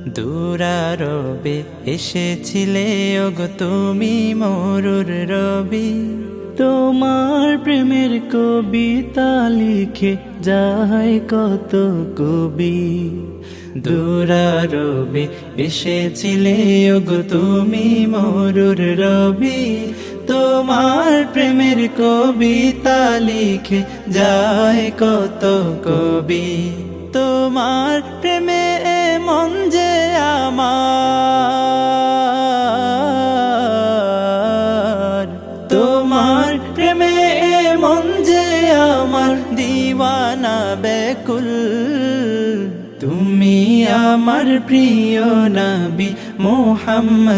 দুরারবে এসেছিলে ওগো তুমি মরুর রবি। তোমার প্রেমের কবিতা লিখে যায় কত কবি। দুরারবে এসেছিলে ওগো তুমি মরুর রবি। তোমার প্রেমের কবিতা লিখে যায় কত কবি। তোমার প্রেমে মন যে আমার, তোমার প্রেমে মন যে আমার দিওয়ানা বেকুল। তুমি আমার প্রিয় নবী মুহাম্মদ।